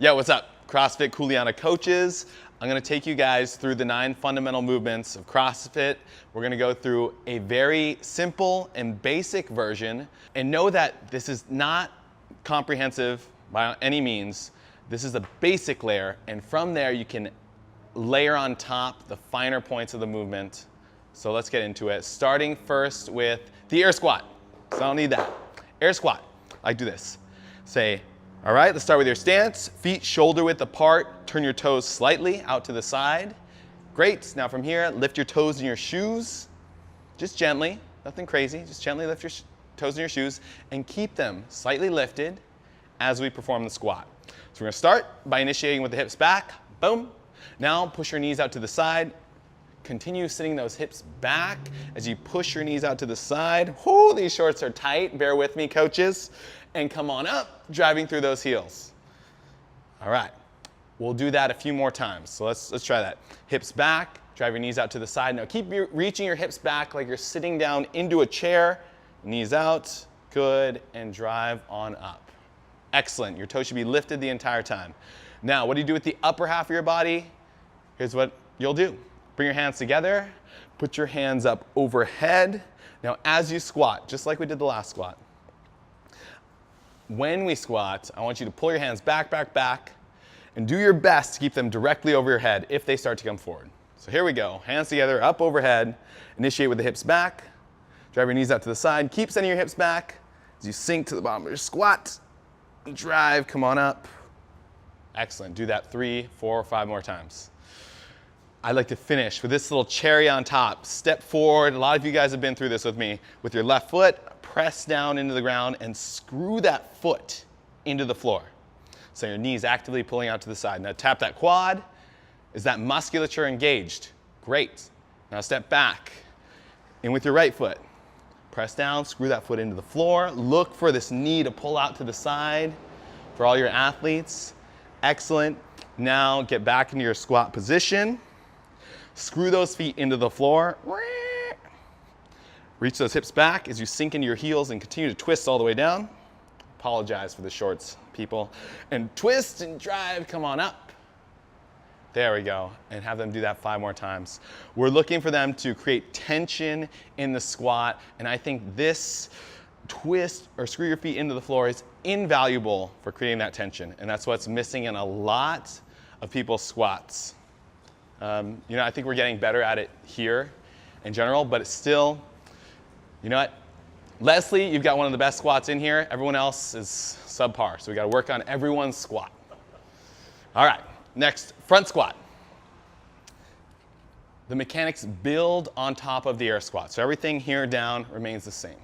Yo, what's up? CrossFit Kuleana coaches. I'm gonna take you guys through the 9 fundamental movements of CrossFit. We're gonna go through a very simple and basic version, and know that this is not comprehensive by any means. This is a basic layer, and from there you can layer on top the finer points of the movement. So let's get into it. Starting first with the air squat. So I don't need that. Air squat, like do this. Say, all right, let's start with your stance. Feet shoulder width apart. Turn your toes slightly out to the side. Great. Now from here, lift your toes in your shoes. Just gently, nothing crazy. Just gently lift your toes in your shoes and keep them slightly lifted as we perform the squat. So we're gonna start by initiating with the hips back. Boom. Now push your knees out to the side. Continue sitting those hips back as you push your knees out to the side. Whoo, these shorts are tight. Bear with me, coaches. And come on up, driving through those heels. All right, we'll do that a few more times. So let's try that. Hips back, drive your knees out to the side. Now keep reaching your hips back like you're sitting down into a chair. Knees out, good, and drive on up. Excellent, your toes should be lifted the entire time. Now, what do you do with the upper half of your body? Here's what you'll do. Bring your hands together, put your hands up overhead. Now as you squat, just like we did the last squat, when we squat, I want you to pull your hands back, back, back, and do your best to keep them directly over your head if they start to come forward. So here we go, hands together, up overhead, initiate with the hips back, drive your knees out to the side, keep sending your hips back as you sink to the bottom of your squat, drive, come on up. Excellent, do that 3, 4, 5 more times. I'd like to finish with this little cherry on top. Step forward, a lot of you guys have been through this with me. With your left foot, press down into the ground and screw that foot into the floor. So your knees actively pulling out to the side. Now tap that quad. Is that musculature engaged? Great. Now step back. In with your right foot. Press down, screw that foot into the floor. Look for this knee to pull out to the side for all your athletes. Excellent. Now get back into your squat position. Screw those feet into the floor. Reach those hips back as you sink into your heels and continue to twist all the way down. Apologize for the shorts, people. And twist and drive, come on up. There we go, and have them do that 5 more times. We're looking for them to create tension in the squat, and I think this twist or screw your feet into the floor is invaluable for creating that tension, and that's what's missing in a lot of people's squats. I think we're getting better at it here in general, but it's still, you know what? Leslie, you've got one of the best squats in here. Everyone else is subpar, so we gotta work on everyone's squat. All right, next, front squat. The mechanics build on top of the air squat, so everything here down remains the same.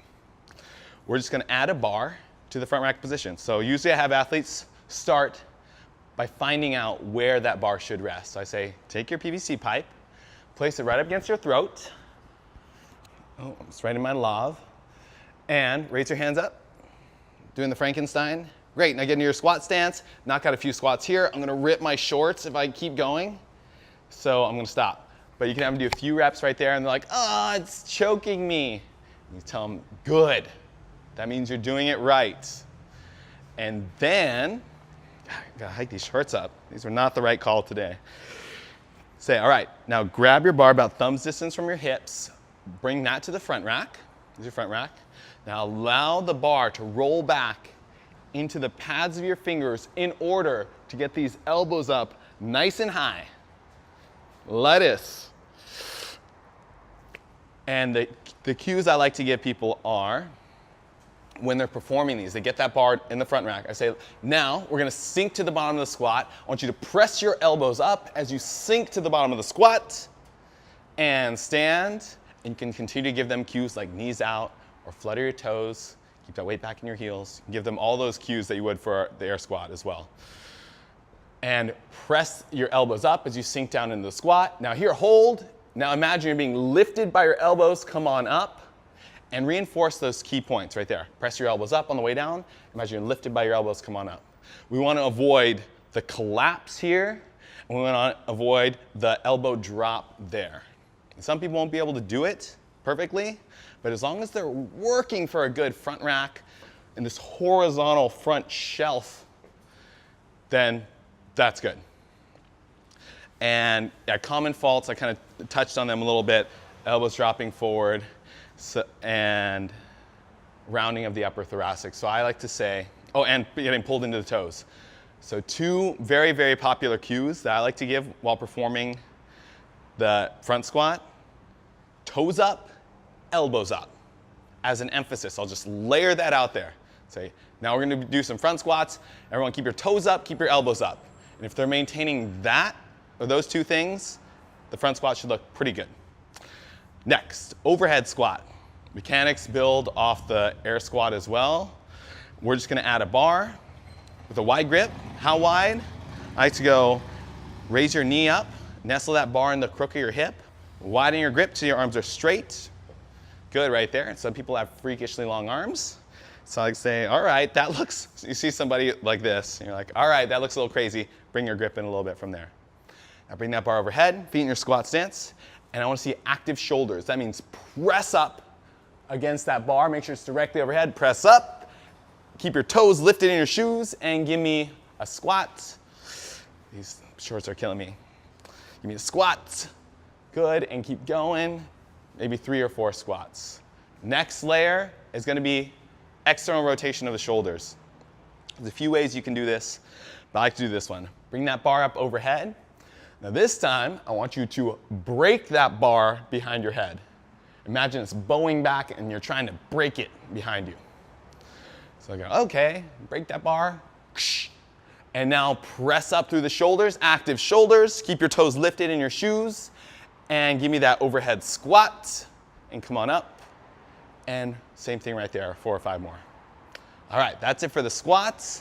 We're just gonna add a bar to the front rack position. So usually I have athletes start by finding out where that bar should rest. So I say, take your PVC pipe, place it right up against your throat. Oh, it's right in my love. And raise your hands up, doing the Frankenstein. Great, now get into your squat stance, knock out a few squats here. I'm gonna rip my shorts if I keep going, so I'm gonna stop. But you can have them do a few reps right there, and they're like, oh, it's choking me. And you tell them, good. That means you're doing it right. And then, gotta hike these shorts up. These were not the right call today. Say, all right, now grab your bar about thumb's distance from your hips, bring that to the front rack. Here's your front rack. Now allow the bar to roll back into the pads of your fingers in order to get these elbows up nice and high. Lettuce. And the cues I like to give people are, when they're performing these, they get that bar in the front rack. I say, now we're gonna sink to the bottom of the squat. I want you to press your elbows up as you sink to the bottom of the squat and stand. And you can continue to give them cues like knees out or flutter your toes. Keep that weight back in your heels. Give them all those cues that you would for the air squat as well. And press your elbows up as you sink down into the squat. Now here, hold. Now imagine you're being lifted by your elbows. Come on up. And reinforce those key points right there. Press your elbows up on the way down. Imagine you're lifted by your elbows, come on up. We want to avoid the collapse here, and we want to avoid the elbow drop there. And some people won't be able to do it perfectly, but as long as they're working for a good front rack and this horizontal front shelf, then That's good. And yeah, common faults, I kind of touched on them a little bit. Elbows dropping forward, and rounding of the upper thoracic. So I like to say, oh, and getting pulled into the toes. So two very, very popular cues that I like to give while performing the front squat: toes up, elbows up. As an emphasis, I'll just layer that out there. Say, now we're gonna do some front squats. Everyone keep your toes up, keep your elbows up. And if they're maintaining that, or those two things, the front squat should look pretty good. Next, overhead squat. Mechanics build off the air squat as well. We're just gonna add a bar with a wide grip. How wide? I like to go raise your knee up, nestle that bar in the crook of your hip, widen your grip till your arms are straight. Good right there. Some people have freakishly long arms. So I like to say, all right, that looks, you see somebody like this, and you're like, all right, that looks a little crazy. Bring your grip in a little bit from there. Now bring that bar overhead, feet in your squat stance, and I want to see active shoulders. That means press up against that bar, make sure it's directly overhead, press up, keep your toes lifted in your shoes, and give me a squat. These shorts are killing me. Give me a squat. Good, and keep going. Maybe 3 or 4 squats. Next layer is going to be external rotation of the shoulders. There's a few ways you can do this, but I like to do this one. Bring that bar up overhead. Now this time, I want you to break that bar behind your head. Imagine it's bowing back and you're trying to break it behind you. So I go, okay, break that bar. And now press up through the shoulders, active shoulders. Keep your toes lifted in your shoes. And give me that overhead squat. And come on up. And same thing right there, 4 or 5 more. All right, that's it for the squats.